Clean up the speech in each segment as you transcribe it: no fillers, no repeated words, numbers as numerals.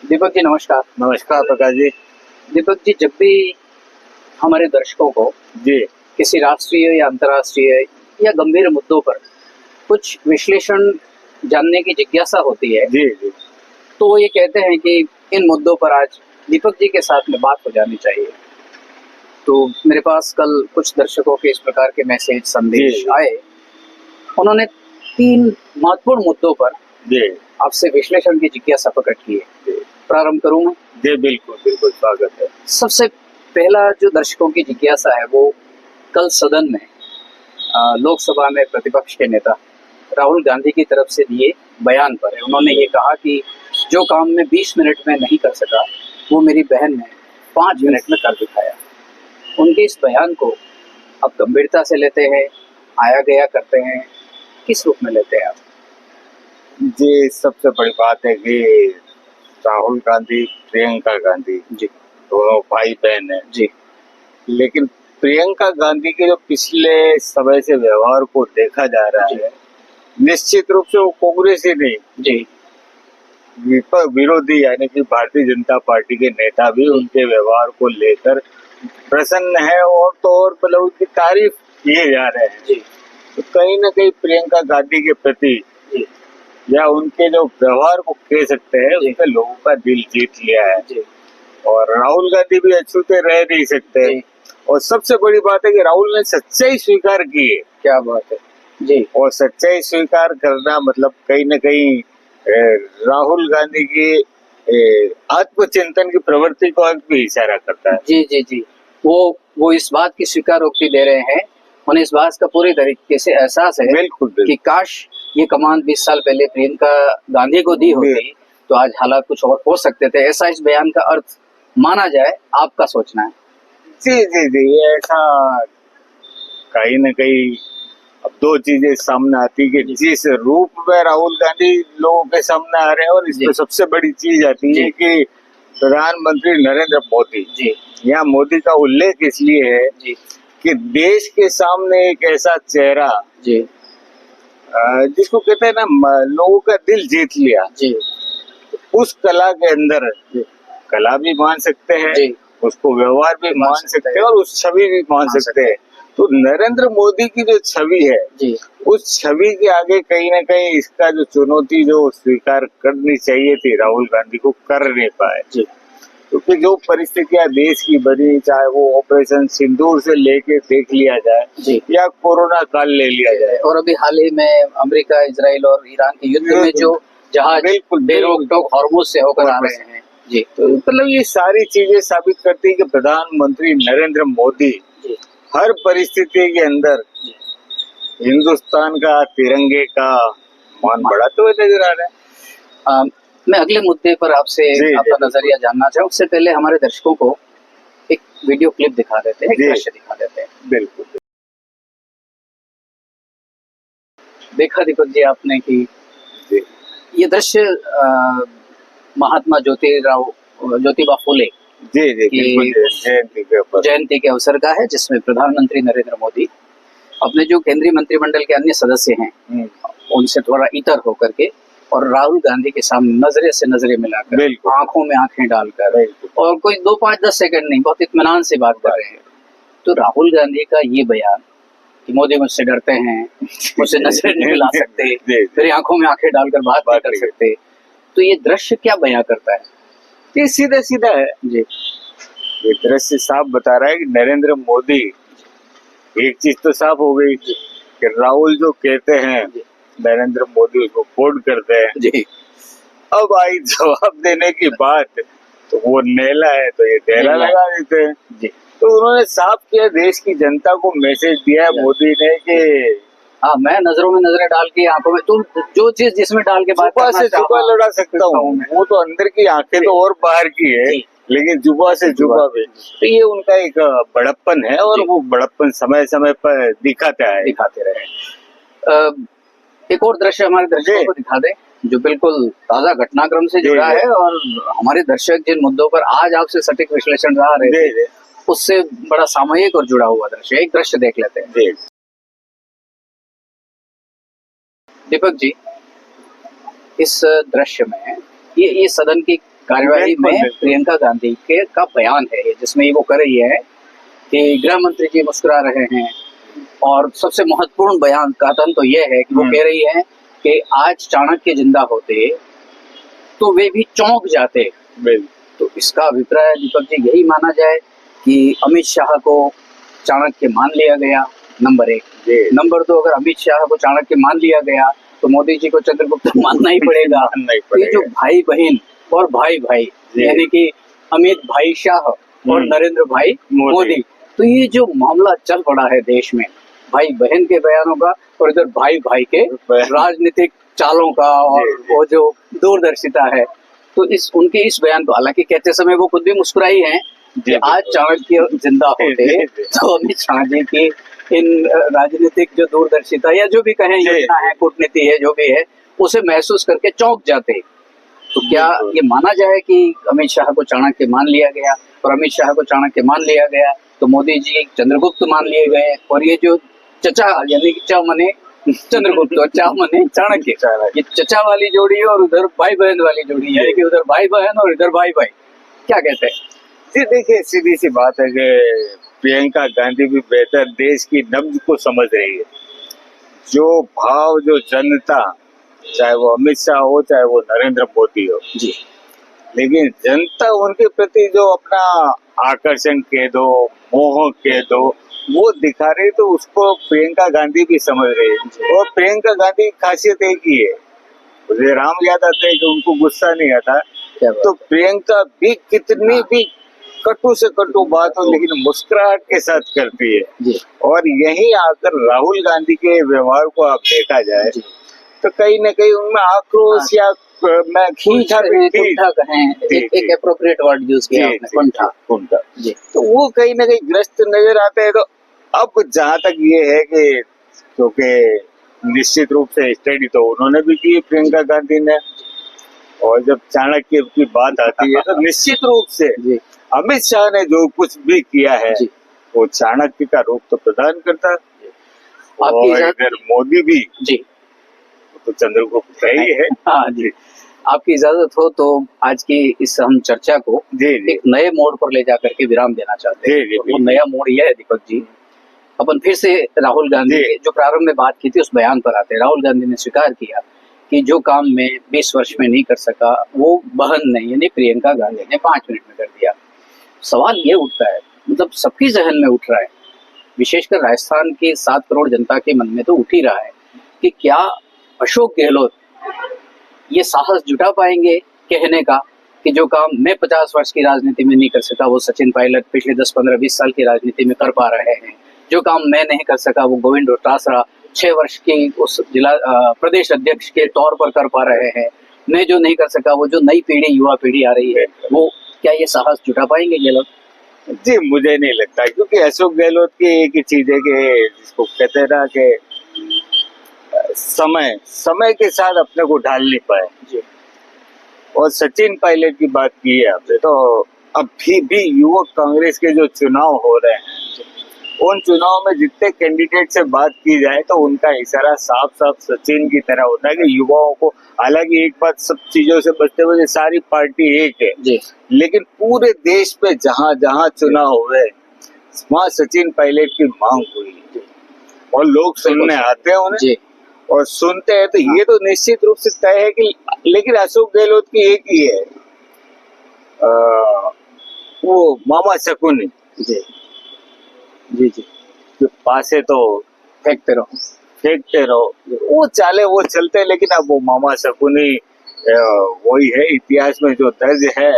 दीपक जी नमस्कार। नमस्कार प्रकाश जी। दीपक जी, जब भी हमारे दर्शकों को जी किसी राष्ट्रीय या अंतर्राष्ट्रीय या गंभीर मुद्दों पर कुछ विश्लेषण जानने की जिज्ञासा होती है, जी जी तो वो ये कहते हैं कि इन मुद्दों पर आज दीपक जी के साथ में बात हो जानी चाहिए। तो मेरे पास कल कुछ दर्शकों के इस प्रकार के मैसेज संदेश जी आए। उन्होंने 3 महत्वपूर्ण मुद्दों पर जी आपसे विश्लेषण की जिज्ञासा प्रकट की है। जी प्रारंभ करूं मैं? जी बिल्कुल बिल्कुल स्वागत है। सबसे पहला जो दर्शकों की जिज्ञासा है वो कल सदन में लोकसभा में प्रतिपक्ष के नेता राहुल गांधी की तरफ से दिए बयान पर है। उन्होंने ये कहा कि जो काम मैं 20 मिनट में नहीं कर सका वो मेरी बहन ने 5 मिनट में कर दिखाया। उनके इस बयान को आप गंभीरता से लेते हैं, आया गया करते हैं, किस रूप में लेते हैं आप? जी सबसे बड़ी बात है कि राहुल गांधी प्रियंका गांधी जी दोनों भाई बहन हैं। जी लेकिन प्रियंका गांधी के जो पिछले समय से व्यवहार को देखा जा रहा जी है, निश्चित रूप से वो कांग्रेस ही नहीं जी विरोधी यानी कि भारतीय जनता पार्टी के नेता भी उनके व्यवहार को लेकर प्रसन्न है और तो और मतलब उनकी तारीफ किए जा रहे हैं। जी तो कहीं ना कहीं प्रियंका गांधी के प्रति जी या उनके जो व्यवहार को कह सकते हैं जी उसने लोगों का दिल जीत लिया है। जी और राहुल गांधी भी अछूते रह नहीं सकते। जी, और सबसे बड़ी बात है कि राहुल ने सच्चाई स्वीकार की है। क्या बात है। जी और सच्चाई स्वीकार करना मतलब कहीं ना कहीं राहुल गांधी की आत्मचिंतन की प्रवृत्ति को भी इशारा करता है। जी जी जी, वो इस बात की स्वीकारोक्ति दे रहे हैं। उन्हें इस बात का पूरी तरीके से एहसास है बिल्कुल कि बिल्कुल काश ये कमान 20 साल पहले प्रियंका गांधी को दी होती तो आज हालात कुछ और हो सकते थे। ऐसा इस बयान का अर्थ माना जाए, आपका सोचना है? जी जी जी ये ऐसा कहीं ना कहीं अब दो चीजें सामने आती कि जिस रूप में राहुल गांधी लोगों के सामने आ रहे हैं और इसमें सबसे बड़ी चीज आती है कि प्रधानमंत्री नरेंद्र मोदी जी यहाँ मोदी का उल्लेख इसलिए है जी कि देश के सामने एक ऐसा चेहरा जी जिसको कहते हैं ना लोगों का दिल जीत लिया। जी उस कला के अंदर जी कला भी मान सकते हैं, जी उसको व्यवहार भी मान सकते हैं और उस छवि भी मान सकते हैं। तो नरेंद्र मोदी की जो छवि है जी उस छवि के आगे कहीं ना कहीं इसका जो चुनौती जो स्वीकार करनी चाहिए थी राहुल गांधी को कर नहीं पाए। जी क्योंकि जो परिस्थितियां देश की बनी, चाहे वो ऑपरेशन सिंदूर से लेके देख लिया जाए जी या कोरोना काल ले लिया जाए और अभी हाल ही में अमेरिका, इजराइल और ईरान के युद्ध में जो जहाज बिल्कुल बेरोक टोक हॉर्मुज से होकर आ रहे हैं। जी तो मतलब ये सारी चीजें साबित करती है कि प्रधानमंत्री नरेंद्र मोदी जी हर परिस्थिति के अंदर हिंदुस्तान का तिरंगे का मान बढ़ाते हुए नजर आ रहे हैं। मैं अगले मुद्दे पर आपसे आपका नजरिया जानना चाहूँ। उससे पहले हमारे दर्शकों को एक वीडियो क्लिप दिखा देते हैं, एक दृश्य दिखा देते हैं। बिल्कुल देखा दीपक जी आपने कि ये दृश्य महात्मा ज्योतिबा फुले जी जी बिल्कुल जयंती के अवसर का है, जिसमें प्रधानमंत्री नरेंद्र मोदी अपने जो केंद्रीय मंत्रिमंडल के अन्य सदस्य हैं उनसे थोड़ा इतर होकर के और राहुल गांधी के सामने नजरे से नजरे मिलाकर, आंखों में आंखें डालकर और कोई 2, 5, 10 सेकंड नहीं, बहुत इत्मीनान से बात कर रहे हैं। तो राहुल गांधी का ये बयान कि मोदी मुझसे डरते हैं, मुझसे नजरें नहीं मिला सकते, मेरी आंखों में आंखें डालकर बात नहीं कर सकते, तो ये दृश्य क्या बयां करता है? ये सीधा सीधा है जी। ये दृश्य साफ बता रहा है कि नरेंद्र मोदी, एक चीज तो साफ हो गई कि राहुल जो कहते हैं नरेंद्र मोदी उसको कोड करते हैं। जी। अब आई जवाब देने की बात तो वो नेला है तो ये डेरा लगा देते हैं। जी। तो उन्होंने साफ किया, देश की जनता को मैसेज दिया है मोदी ने कि हाँ, मैं नजरों में नजरें डाल के आंखों में तुम जो चीज जिसमें डाल के बात जुबा से जुबा लड़ा सकता हूँ। वो तो अंदर की आंखें तो और बाहर की है, लेकिन जुबा से जुबा भी। तो ये उनका एक बड़प्पन है और वो बड़प्पन समय समय पर दिखाते रहे। एक और दृश्य हमारे दर्शकों को दिखा दे जो बिल्कुल ताजा घटनाक्रम से जुड़ा है और हमारे दर्शक जिन मुद्दों पर आज आपसे सटीक विश्लेषण रहा रहे थे उससे बड़ा सामयिक और जुड़ा हुआ दृश्य। एक दृश्य देख लेते हैं। दीपक जी, इस दृश्य में ये सदन की कार्यवाही में प्रियंका गांधी के का बयान है ये, जिसमें वो कर रही है कि गृह मंत्री जी मुस्कुरा रहे हैं, और सबसे महत्वपूर्ण बयान कथन तो ये है कि वो कह रही है कि आज चाणक्य जिंदा होते तो वे भी चौंक जाते। तो इसका अभिप्राय दीपक जी यही माना जाए कि अमित शाह को चाणक्य मान लिया गया, नंबर 1। नंबर 2, अगर अमित शाह को चाणक्य मान लिया गया तो मोदी जी को चंद्रगुप्त मानना ही पड़ेगा। ये जो भाई बहन और भाई भाई यानी कि अमित भाई शाह और नरेंद्र भाई मोदी, तो ये जो मामला चल पड़ा है देश में भाई बहन के बयानों का और इधर भाई भाई के राजनीतिक चालों का, और वो जो दूरदर्शिता है, तो उनके इस बयान को, हालांकि कहते समय वो खुद भी मुस्कुराई हैं कि आज चाणक्य जिंदा होते तो अमित शाह जी की इन राजनीतिक जो दूरदर्शिता या जो भी कहें योजना है, कूटनीति है, जो भी है, उसे महसूस करके चौंक जाते। तो क्या ये माना जाए कि अमित शाह को चाणक्य मान लिया गया, और अमित शाह को चाणक्य मान लिया गया तो मोदी जी चंद्रगुप्त मान लिए गए, और ये जो चचा यानी कि चा मने चंद्रगुप्त और चा मने चाणक्य, ये चचा वाली जोड़ी और उधर भाई बहन वाली जोड़ी, यानी कि उधर भाई बहन और इधर भाई भाई, क्या कहते हैं जी? देखिए, सीधी सी बात है कि प्रियंका गांधी भी बेहतर देश की नब्ज को समझ रही है। जो भाव, जो जनता, चाहे वो अमित शाह हो चाहे वो नरेंद्र मोदी हो जी, लेकिन जनता उनके प्रति जो अपना आकर्षण कह दो, मोह कह दो, वो दिखा रही, तो उसको प्रियंका गांधी भी समझ रही है। और प्रियंका गांधी की खासियत एक ही है, मुझे राम याद आता है कि उनको गुस्सा नहीं आता, तो प्रियंका भी कितनी भी कटु से कटु बात हो लेकिन मुस्कुराहट के साथ करती है। और यही आकर राहुल गांधी के व्यवहार को आप देखा जाए तो कहीं न कहीं उनमें आक्रोश या मैं कुंठा एक एप्रोप्रिएट वर्ड यूज किया आपने, कुंठा जी, तो वो कहीं न कहीं ग्रस्त नजर आते हैं। तो अब जहाँ तक ये है कि क्योंकि निश्चित रूप से स्टडी तो उन्होंने भी की प्रियंका गांधी ने, और जब चाणक्य की बात आती है तो निश्चित रूप से अमित शाह ने जो कुछ भी किया है वो चाणक्य का रूप तो प्रदान करता है, और इधर मोदी भी जी तो चंद्रगुप्त ही है। हाँ जी, आपकी इजाजत हो तो आज की इस हम चर्चा को एक नए मोड़ पर ले जाकर के विराम देना चाहते हैं। वो नया मोड़ यह है दीपक जी, अपन फिर से राहुल गांधी जो प्रारंभ में बात की थी उस बयान पर आते हैं। राहुल गांधी ने स्वीकार किया कि जो काम मैं 20 वर्ष में नहीं कर सका वो बहन ने यानी प्रियंका गांधी ने 5 मिनट में कर दिया। सवाल ये उठता है, मतलब सबकी जहन में उठ रहा है, विशेषकर राजस्थान की 7 करोड़ जनता के मन में तो उठ ही रहा है कि क्या अशोक गहलोत ये साहस जुटा पाएंगे कहने का कि जो काम मैं 50 वर्ष की राजनीति में नहीं कर सका वो सचिन पायलट पिछले 10, 15, 20 साल की राजनीति में कर पा रहे हैं। जो काम मैं नहीं कर सका वो गोविंद डोटासरा 6 वर्ष की उस जिला प्रदेश अध्यक्ष के तौर पर कर पा रहे हैं। मैं जो नहीं कर सका वो जो नई पीढ़ी, युवा पीढ़ी आ रही है, वो क्या ये साहस जुटा पाएंगे गहलोत? जी, मुझे नहीं लगता, क्योंकि अशोक गहलोत की एक ही चीज है कि जिसको कहते हैं ना कि समय के साथ अपने को ढाल नहीं पाए जी। और सचिन पायलट की बात की है आपने, तो अभी भी युवक कांग्रेस के जो चुनाव हो रहे हैं उन चुनाव में जितने कैंडिडेट से बात की जाए तो उनका इशारा साफ साफ सचिन की तरह होता है कि युवाओं को, हालांकि एक बात सब चीजों से बचते हुए सारी पार्टी एक है जी, लेकिन पूरे देश में जहां जहां चुनाव हुए वहां सचिन पायलट की मांग हुई और लोग सुनने आते हैं उन्हें और सुनते हैं, तो ये तो निश्चित रूप से तय है कि, लेकिन अशोक गहलोत की एक ही है, वो मामा शकुनी जी जी जी जो पासे तो फेंकते रहो, वो चाले वो चलते, लेकिन अब वो मामा शकुनी वही है, इतिहास में जो दर्ज है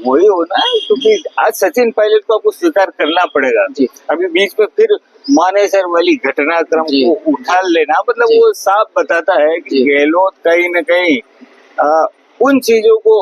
वही होना है, क्योंकि आज सचिन पायलट को आपको स्वीकार करना पड़ेगा। अभी बीच में फिर मानेसर वाली घटनाक्रम को उठा लेना, मतलब वो साफ बताता है कि गहलोत कहीं न कहीं उन चीजों को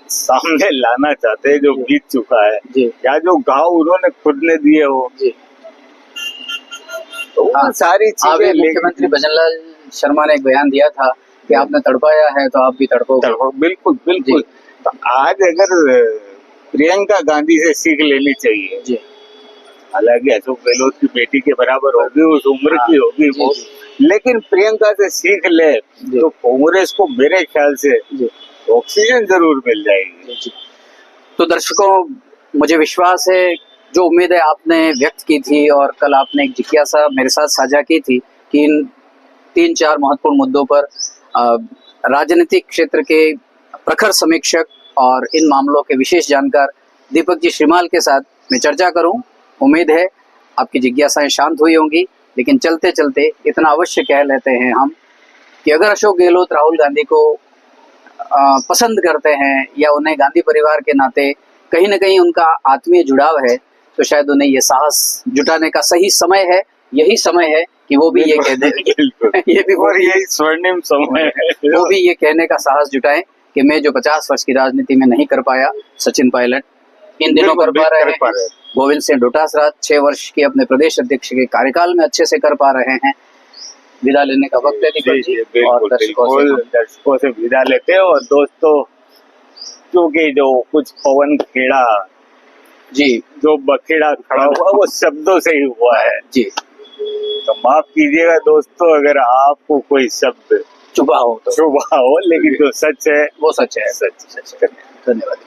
सामने लाना चाहते हैं जो बीत चुका है या जो घाव उन्होंने खुद ने दिए हो, तो वो सारी चीजें। मुख्यमंत्री भजनलाल शर्मा ने एक बयान दिया था कि आपने तड़पाया है तो आप भी तड़पो। बिल्कुल बिल्कुल। तो आज अगर प्रियंका गांधी से सीख लेनी चाहिए, हालांकि अशोक गहलोत की बेटी के बराबर होगी, उस उम्र की होगी वो, लेकिन प्रियंका से सीख ले तो कांग्रेस को मेरे ख्याल से ऑक्सीजन जरूर मिल जाएगी। तो दर्शकों, मुझे विश्वास है जो उम्मीदें आपने व्यक्त की थी और कल आपने एक जिज्ञासा मेरे साथ साझा की थी कि इन 3-4 महत्वपूर्ण मुद्दों पर राजनीतिक क्षेत्र के प्रखर समीक्षक और इन मामलों के विशेष जानकार दीपक जी श्रीमाल के साथ मैं चर्चा करूं। उम्मीद है आपकी जिज्ञासाएं शांत हुई होंगी, लेकिन चलते चलते इतना अवश्य कह लेते हैं हम कि अगर अशोक गहलोत राहुल गांधी को पसंद करते हैं या उन्हें गांधी परिवार के नाते कहीं न कहीं उनका आत्मीय जुड़ाव है, तो शायद उन्हें ये साहस जुटाने का सही समय है, यही समय है कि वो भी ये कह दे ये भी और यही स्वर्णिम समय है, वो भी ये कहने का साहस जुटाएं कि मैं जो 50 वर्ष की राजनीति में नहीं कर पाया, सचिन पायलट इन दिनों कर पा रहे हैं। गोविंद सिंह डोटासरा 6 वर्ष के अपने प्रदेश अध्यक्ष के कार्यकाल में अच्छे से कर पा रहे हैं। विदा लेने का वक्त है दीपक जी, और दर्शकों से विदा लेते हैं। और दोस्तों, क्योंकि जो कुछ पवन खेड़ा जी, जो बखेड़ा खड़ा हुआ वो शब्दों से ही हुआ है जी, तो माफ कीजिएगा दोस्तों अगर आपको कोई शब्द चुभा हो, लेकिन जो सच है वो सच है। सच। धन्यवाद।